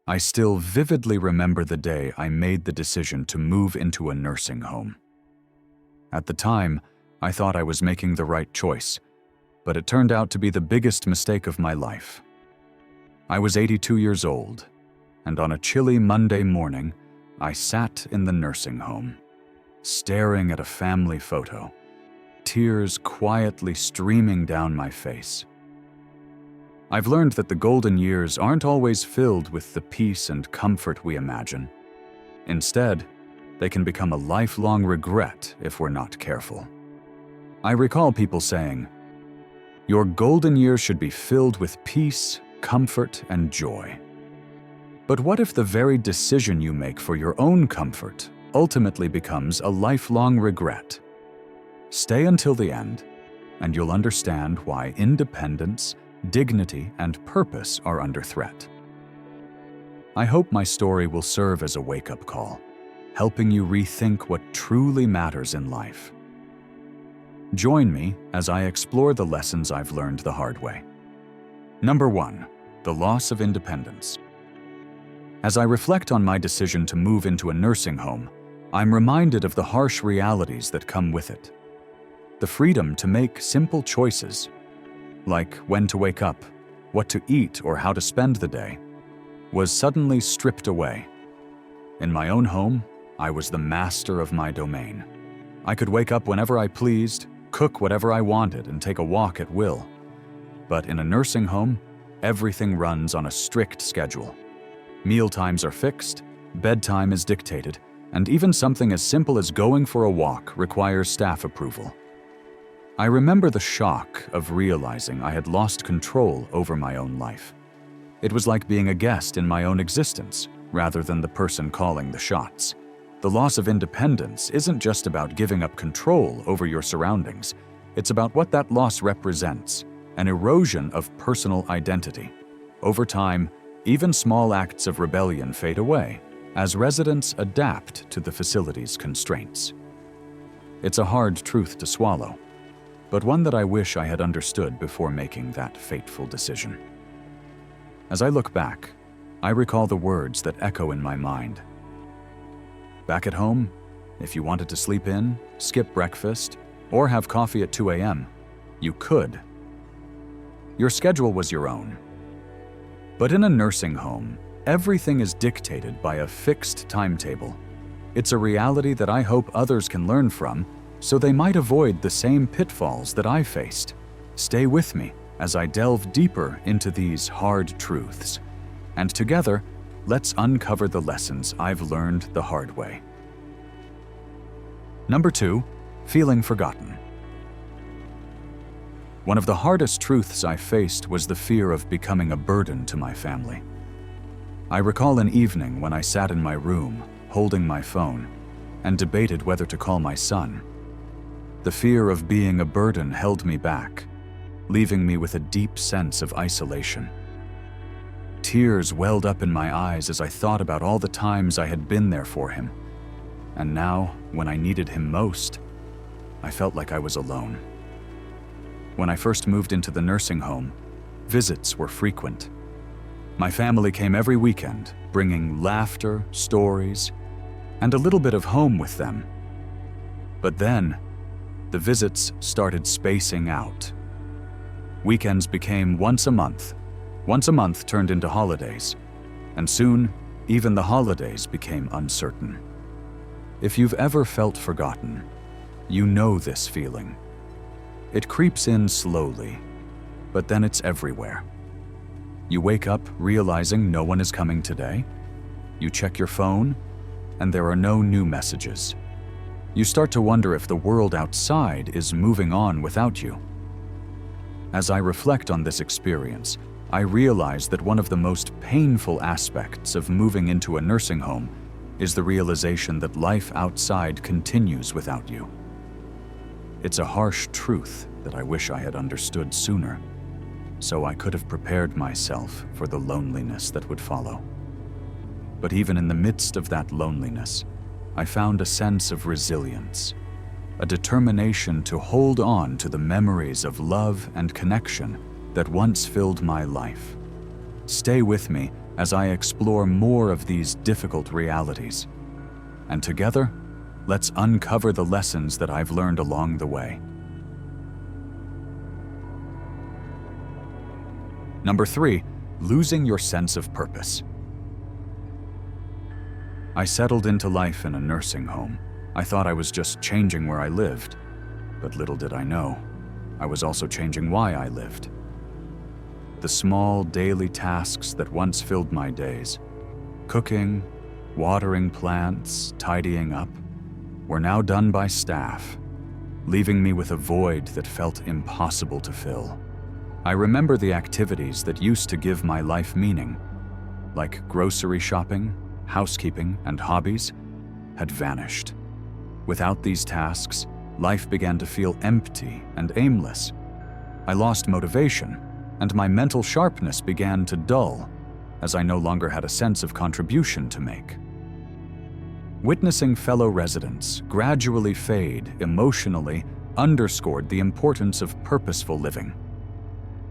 I still vividly remember the day I made the decision to move into a nursing home. At the time, I thought I was making the right choice, but it turned out to be the biggest mistake of my life. I was 82 years old, and on a chilly Monday morning, I sat in the nursing home, staring at a family photo, tears quietly streaming down my face. I've learned that the golden years aren't always filled with the peace and comfort we imagine. Instead, they can become a lifelong regret if we're not careful. I recall people saying, "Your golden years should be filled with peace, comfort, and joy." But what if the very decision you make for your own comfort ultimately becomes a lifelong regret? Stay until the end, and you'll understand why independence, dignity, and purpose are under threat. I hope my story will serve as a wake-up call, helping you rethink what truly matters in life. Join me as I explore the lessons I've learned the hard way. Number 1, the loss of independence. As I reflect on my decision to move into a nursing home, I'm reminded of the harsh realities that come with it. The freedom to make simple choices, like when to wake up, what to eat, or how to spend the day, was suddenly stripped away. In my own home, I was the master of my domain. I could wake up whenever I pleased, cook whatever I wanted, and take a walk at will. But in a nursing home, everything runs on a strict schedule. Meal times are fixed, bedtime is dictated, and even something as simple as going for a walk requires staff approval. I remember the shock of realizing I had lost control over my own life. It was like being a guest in my own existence, rather than the person calling the shots. The loss of independence isn't just about giving up control over your surroundings. It's about what that loss represents, an erosion of personal identity. Over time, even small acts of rebellion fade away, as residents adapt to the facility's constraints. It's a hard truth to swallow, but one that I wish I had understood before making that fateful decision. As I look back, I recall the words that echo in my mind. Back at home, if you wanted to sleep in, skip breakfast, or have coffee at 2 a.m., you could. Your schedule was your own. But in a nursing home, everything is dictated by a fixed timetable. It's a reality that I hope others can learn from, so they might avoid the same pitfalls that I faced. Stay with me as I delve deeper into these hard truths. And together, let's uncover the lessons I've learned the hard way. Number 2, feeling forgotten. One of the hardest truths I faced was the fear of becoming a burden to my family. I recall an evening when I sat in my room, holding my phone, and debated whether to call my son. The fear of being a burden held me back, leaving me with a deep sense of isolation. Tears welled up in my eyes as I thought about all the times I had been there for him. And now, when I needed him most, I felt like I was alone. When I first moved into the nursing home, visits were frequent. My family came every weekend, bringing laughter, stories, and a little bit of home with them. But then, the visits started spacing out. Weekends became once a month. Once a month turned into holidays, and soon, even the holidays became uncertain. If you've ever felt forgotten, you know this feeling. It creeps in slowly, but then it's everywhere. You wake up realizing no one is coming today. You check your phone, and there are no new messages. You start to wonder if the world outside is moving on without you. As I reflect on this experience, I realize that one of the most painful aspects of moving into a nursing home is the realization that life outside continues without you. It's a harsh truth that I wish I had understood sooner, so I could have prepared myself for the loneliness that would follow. But even in the midst of that loneliness, I found a sense of resilience, a determination to hold on to the memories of love and connection that once filled my life. Stay with me as I explore more of these difficult realities. And together, let's uncover the lessons that I've learned along the way. Number 3, losing your sense of purpose. I settled into life in a nursing home. I thought I was just changing where I lived, but little did I know, I was also changing why I lived. The small daily tasks that once filled my days, cooking, watering plants, tidying up, were now done by staff, leaving me with a void that felt impossible to fill. I remember the activities that used to give my life meaning, like grocery shopping, housekeeping, and hobbies, had vanished. Without these tasks, life began to feel empty and aimless. I lost motivation, and my mental sharpness began to dull, as I no longer had a sense of contribution to make. Witnessing fellow residents gradually fade emotionally underscored the importance of purposeful living.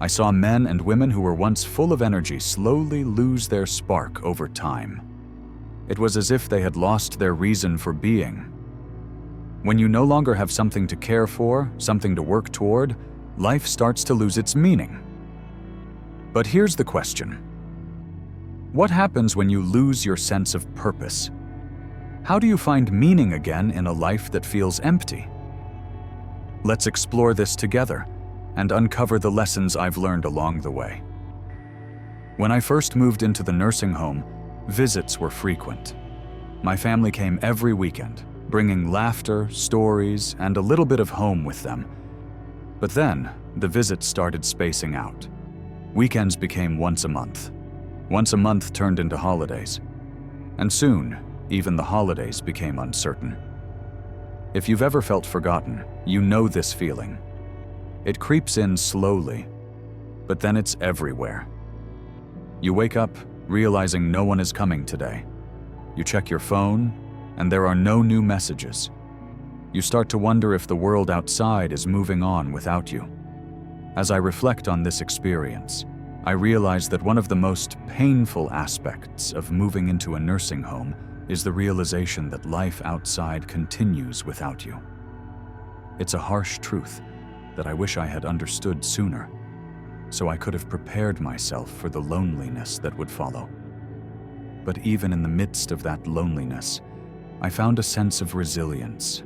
I saw men and women who were once full of energy slowly lose their spark over time. It was as if they had lost their reason for being. When you no longer have something to care for, something to work toward, life starts to lose its meaning. But here's the question. What happens when you lose your sense of purpose? How do you find meaning again in a life that feels empty? Let's explore this together and uncover the lessons I've learned along the way. When I first moved into the nursing home, visits were frequent. My family came every weekend, bringing laughter, stories, and a little bit of home with them. But then, the visits started spacing out. Weekends became once a month. Once a month turned into holidays. And soon, even the holidays became uncertain. If you've ever felt forgotten, you know this feeling. It creeps in slowly, but then it's everywhere. You wake up realizing no one is coming today. You check your phone, and there are no new messages. You start to wonder if the world outside is moving on without you. As I reflect on this experience, I realize that one of the most painful aspects of moving into a nursing home is the realization that life outside continues without you. It's a harsh truth that I wish I had understood sooner, so I could have prepared myself for the loneliness that would follow. But even in the midst of that loneliness, I found a sense of resilience,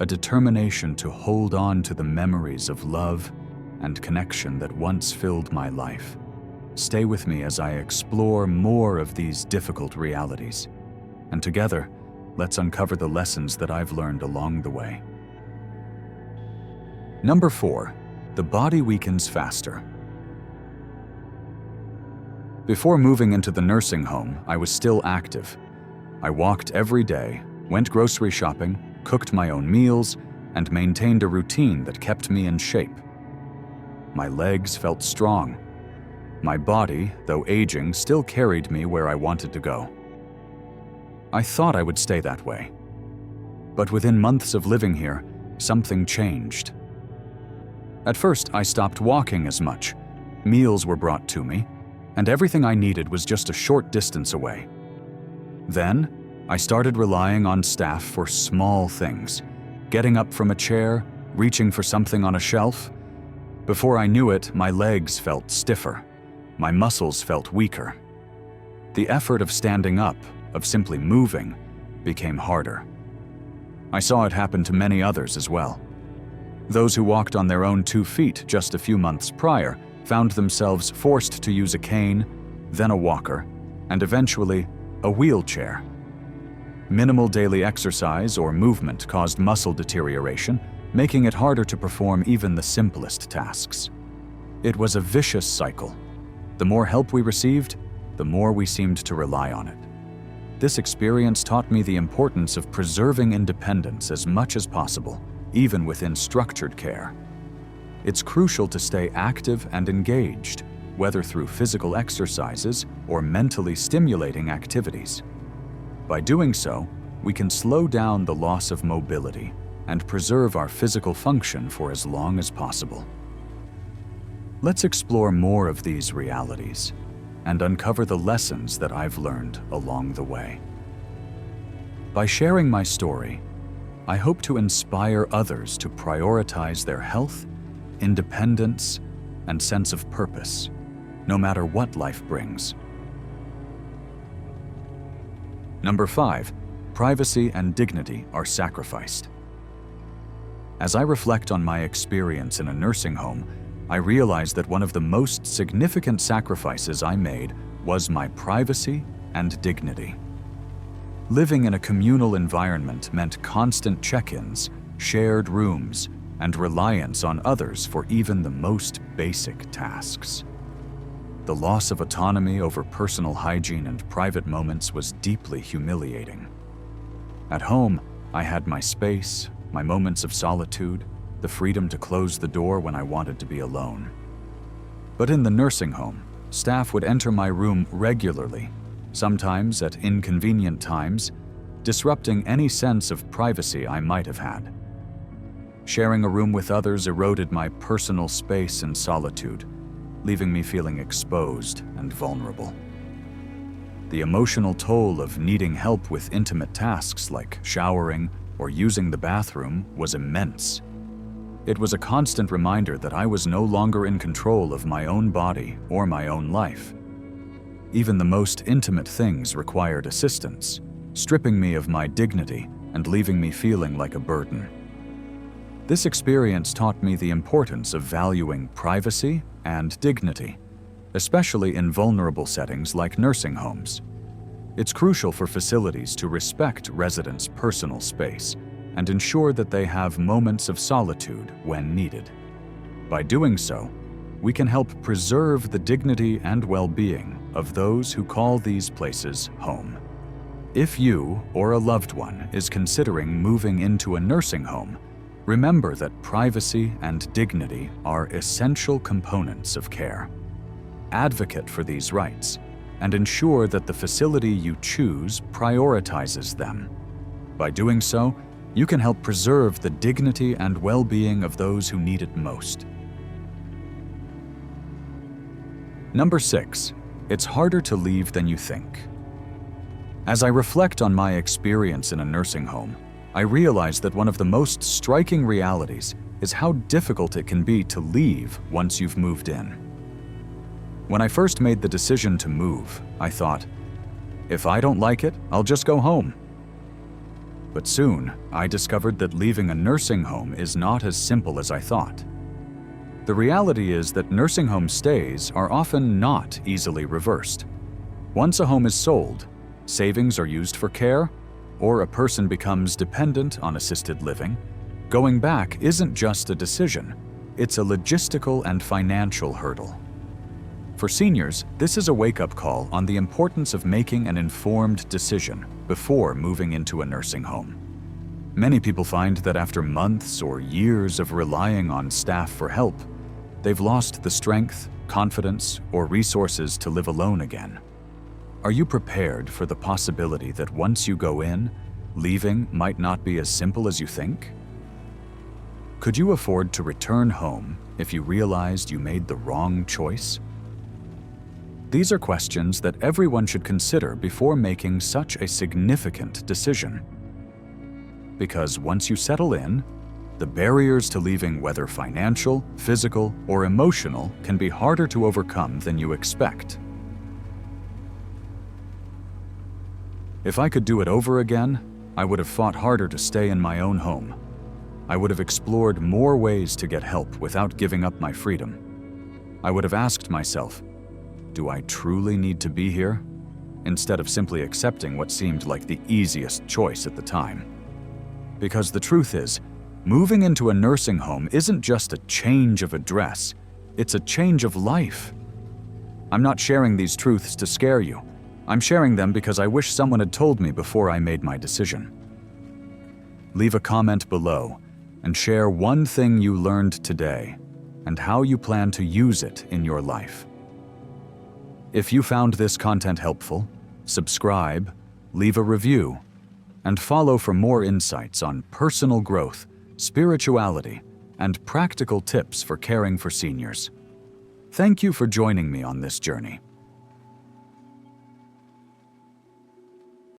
a determination to hold on to the memories of love and connection that once filled my life. Stay with me as I explore more of these difficult realities, and together, let's uncover the lessons that I've learned along the way. Number 4, the body weakens faster. Before moving into the nursing home, I was still active. I walked every day, went grocery shopping, cooked my own meals, and maintained a routine that kept me in shape. My legs felt strong. My body, though aging, still carried me where I wanted to go. I thought I would stay that way. But within months of living here, something changed. At first, I stopped walking as much. Meals were brought to me, and everything I needed was just a short distance away. Then, I started relying on staff for small things, getting up from a chair, reaching for something on a shelf. Before I knew it, my legs felt stiffer. My muscles felt weaker. The effort of standing up, of simply moving, became harder. I saw it happen to many others as well. Those who walked on their own 2 feet just a few months prior found themselves forced to use a cane, then a walker, and eventually a wheelchair. Minimal daily exercise or movement caused muscle deterioration, making it harder to perform even the simplest tasks. It was a vicious cycle. The more help we received, the more we seemed to rely on it. This experience taught me the importance of preserving independence as much as possible, even within structured care. It's crucial to stay active and engaged, whether through physical exercises or mentally stimulating activities. By doing so, we can slow down the loss of mobility and preserve our physical function for as long as possible. Let's explore more of these realities. and uncover the lessons that I've learned along the way. By sharing my story, I hope to inspire others to prioritize their health, independence, and sense of purpose, no matter what life brings. Number 5, privacy and dignity are sacrificed. As I reflect on my experience in a nursing home, I realize that one of the most significant sacrifices I made was my privacy and dignity. Living in a communal environment meant constant check-ins, shared rooms, and reliance on others for even the most basic tasks. The loss of autonomy over personal hygiene and private moments was deeply humiliating. At home, I had my space, my moments of solitude, the freedom to close the door when I wanted to be alone. But in the nursing home, staff would enter my room regularly, sometimes at inconvenient times, disrupting any sense of privacy I might have had. Sharing a room with others eroded my personal space and solitude, leaving me feeling exposed and vulnerable. The emotional toll of needing help with intimate tasks like showering or using the bathroom was immense. It was a constant reminder that I was no longer in control of my own body or my own life. Even the most intimate things required assistance, stripping me of my dignity and leaving me feeling like a burden. This experience taught me the importance of valuing privacy and dignity, especially in vulnerable settings like nursing homes. It's crucial for facilities to respect residents' personal space and ensure that they have moments of solitude when needed. By doing so, we can help preserve the dignity and well-being of those who call these places home. If you or a loved one is considering moving into a nursing home, remember that privacy and dignity are essential components of care. Advocate for these rights and ensure that the facility you choose prioritizes them. By doing so, you can help preserve the dignity and well-being of those who need it most. Number 6, it's harder to leave than you think. As I reflect on my experience in a nursing home, I realize that one of the most striking realities is how difficult it can be to leave once you've moved in. When I first made the decision to move, I thought, if I don't like it, I'll just go home. But soon, I discovered that leaving a nursing home is not as simple as I thought. The reality is that nursing home stays are often not easily reversed. Once a home is sold, savings are used for care, or a person becomes dependent on assisted living, going back isn't just a decision, it's a logistical and financial hurdle. For seniors, this is a wake-up call on the importance of making an informed decision before moving into a nursing home. Many people find that after months or years of relying on staff for help, they've lost the strength, confidence, or resources to live alone again. Are you prepared for the possibility that once you go in, leaving might not be as simple as you think? Could you afford to return home if you realized you made the wrong choice? These are questions that everyone should consider before making such a significant decision. Because once you settle in, the barriers to leaving, whether financial, physical, or emotional, can be harder to overcome than you expect. If I could do it over again, I would have fought harder to stay in my own home. I would have explored more ways to get help without giving up my freedom. I would have asked myself, do I truly need to be here? Instead of simply accepting what seemed like the easiest choice at the time. Because the truth is, moving into a nursing home isn't just a change of address, it's a change of life. I'm not sharing these truths to scare you. I'm sharing them because I wish someone had told me before I made my decision. Leave a comment below and share one thing you learned today and how you plan to use it in your life. If you found this content helpful, subscribe, leave a review, and follow for more insights on personal growth, spirituality, and practical tips for caring for seniors. Thank you for joining me on this journey.